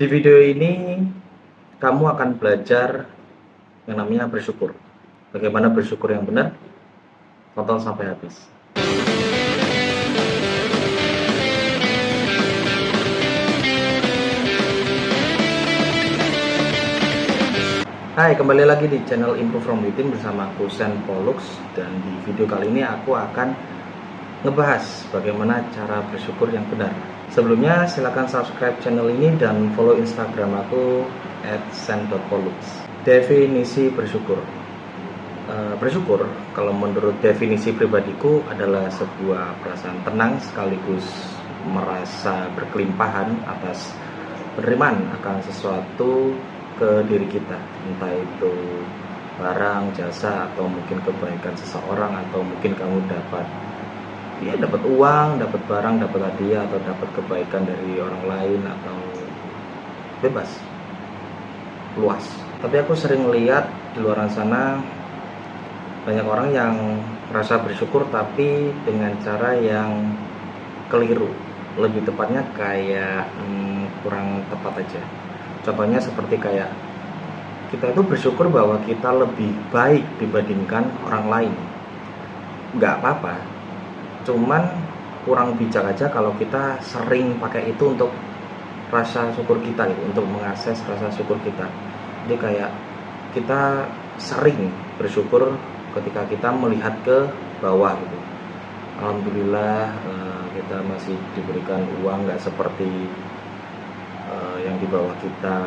Di video ini kamu akan belajar yang namanya bersyukur. Bagaimana bersyukur yang benar? Tonton sampai habis. Hai, kembali lagi di channel Improve from Within bersama aku Sen Pollux. Dan di video kali ini aku akan ngebahas bagaimana cara bersyukur yang benar. Sebelumnya silahkan subscribe channel ini dan follow Instagram aku @sen.pollux. Definisi bersyukur. Bersyukur kalau menurut definisi pribadiku adalah sebuah perasaan tenang sekaligus merasa berkelimpahan atas penerimaan akan sesuatu ke diri kita, entah itu barang, jasa, atau mungkin kebaikan seseorang, atau mungkin kamu dapat uang, dapat barang, dapat hadiah, atau dapat kebaikan dari orang lain, atau bebas, luas. Tapi aku sering lihat di luar sana banyak orang yang merasa bersyukur tapi dengan cara yang keliru, lebih tepatnya kayak kurang tepat aja. Contohnya seperti kayak kita itu bersyukur bahwa kita lebih baik dibandingkan orang lain. Nggak apa-apa, cuman kurang bijak aja kalau kita sering pakai itu untuk rasa syukur kita gitu, untuk mengakses rasa syukur kita. Jadi kayak kita sering bersyukur ketika kita melihat ke bawah gitu. Alhamdulillah kita masih diberikan uang, nggak seperti yang di bawah kita.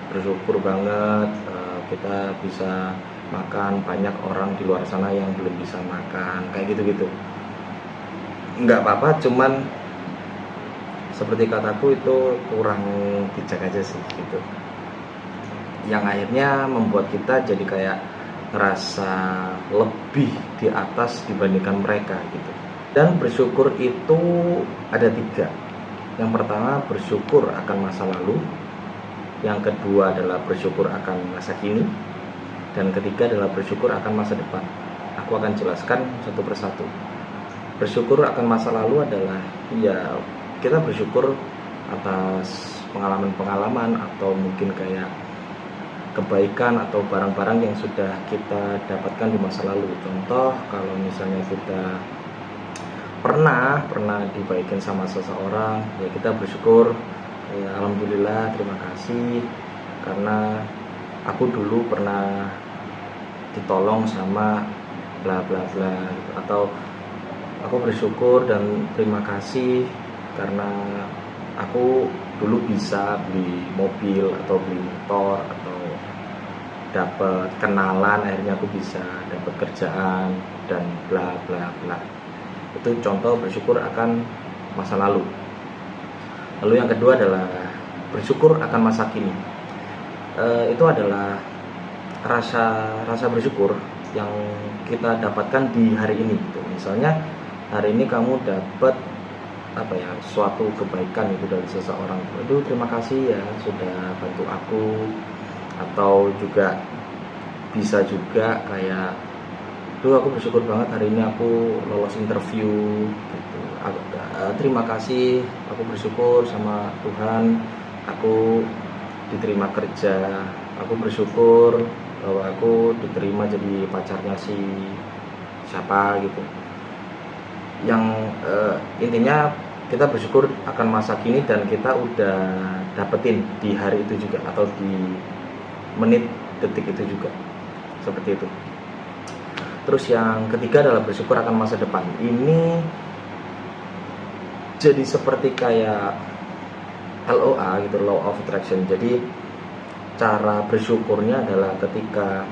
Bersyukur banget kita bisa makan, banyak orang di luar sana yang belum bisa makan, kayak gitu-gitu. Nggak apa-apa, cuman seperti kataku itu kurang bijak aja sih gitu, yang akhirnya membuat kita jadi kayak ngerasa lebih di atas dibandingkan mereka gitu. Dan bersyukur itu ada 3. Yang pertama, bersyukur akan masa lalu. Yang kedua adalah bersyukur akan masa kini. Dan ketiga adalah bersyukur akan masa depan. Aku akan jelaskan satu persatu. Bersyukur akan masa lalu adalah ya kita bersyukur atas pengalaman-pengalaman atau mungkin kayak kebaikan atau barang-barang yang sudah kita dapatkan di masa lalu. Contoh, kalau misalnya kita pernah dibaikin sama seseorang, ya kita bersyukur, ya alhamdulillah, terima kasih karena aku dulu pernah ditolong sama bla bla bla gitu. Atau aku bersyukur dan terima kasih karena aku dulu bisa beli mobil atau beli motor, atau dapat kenalan, akhirnya aku bisa dapat kerjaan dan bla bla bla. Itu contoh bersyukur akan masa lalu. Lalu yang kedua adalah bersyukur akan masa kini. Itu adalah rasa bersyukur yang kita dapatkan di hari ini gitu. Misalnya hari ini kamu dapat suatu kebaikan itu dari seseorang, aduh terima kasih ya sudah bantu aku. Atau juga bisa juga kayak, aku bersyukur banget hari ini aku lolos interview gitu. Terima kasih, aku bersyukur sama Tuhan aku diterima kerja. Aku bersyukur bahwa aku diterima jadi pacarnya si siapa gitu. Yang intinya kita bersyukur akan masa kini dan kita udah dapetin di hari itu juga, atau di menit detik itu juga, seperti itu. Terus yang ketiga adalah bersyukur akan masa depan. Ini jadi seperti kayak LOA gitu, law of attraction. Jadi cara bersyukurnya adalah ketika,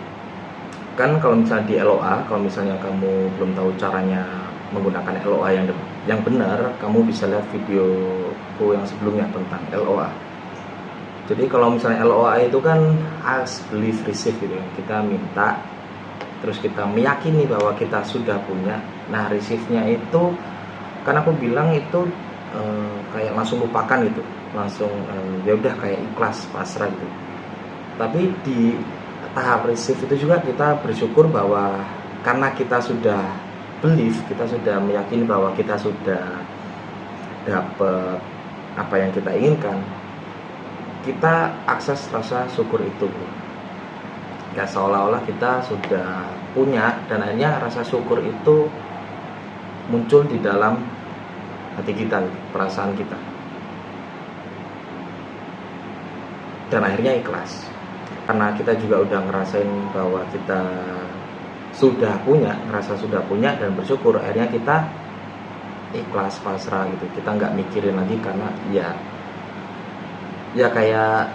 kan kalau misalnya di LOA, kalau misalnya kamu belum tahu caranya menggunakan LOA yang benar, kamu bisa lihat videoku yang sebelumnya tentang LOA. Jadi kalau misalnya LOA itu kan ask, believe, receive gitu. Kita minta, terus kita meyakini bahwa kita sudah punya. Nah, receive-nya itu kan aku bilang itu kayak langsung lupakan gitu. Langsung ya udah kayak ikhlas, pasrah gitu. Tapi di tahap receive itu juga kita bersyukur bahwa karena kita sudah believe, kita sudah meyakini bahwa kita sudah dapat apa yang kita inginkan. kita akses rasa syukur itu. Ya seolah-olah kita sudah punya, dan akhirnya rasa syukur itu muncul di dalam hati kita, perasaan kita, dan akhirnya ikhlas karena kita juga udah ngerasain bahwa kita sudah punya, ngerasa sudah punya dan bersyukur. Akhirnya kita ikhlas, pasrah gitu. Kita nggak mikirin lagi, karena ya kayak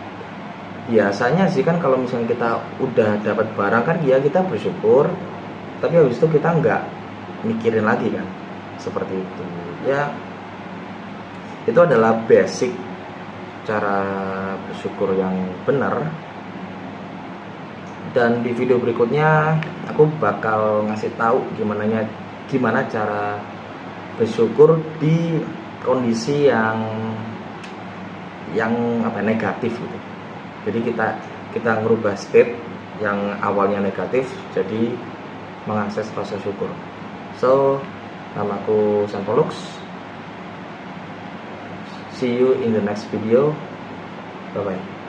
biasanya sih kan, kalau misalnya kita udah dapat barang kan ya kita bersyukur, tapi habis itu kita nggak mikirin lagi kan, seperti itu ya. Itu adalah basic cara bersyukur yang benar. Dan di video berikutnya aku bakal ngasih tahu gimana cara bersyukur di kondisi yang negatif gitu. Jadi kita ngerubah state yang awalnya negatif jadi mengakses rasa syukur. So, namaku Sanpolux. See you in the next video. Bye bye.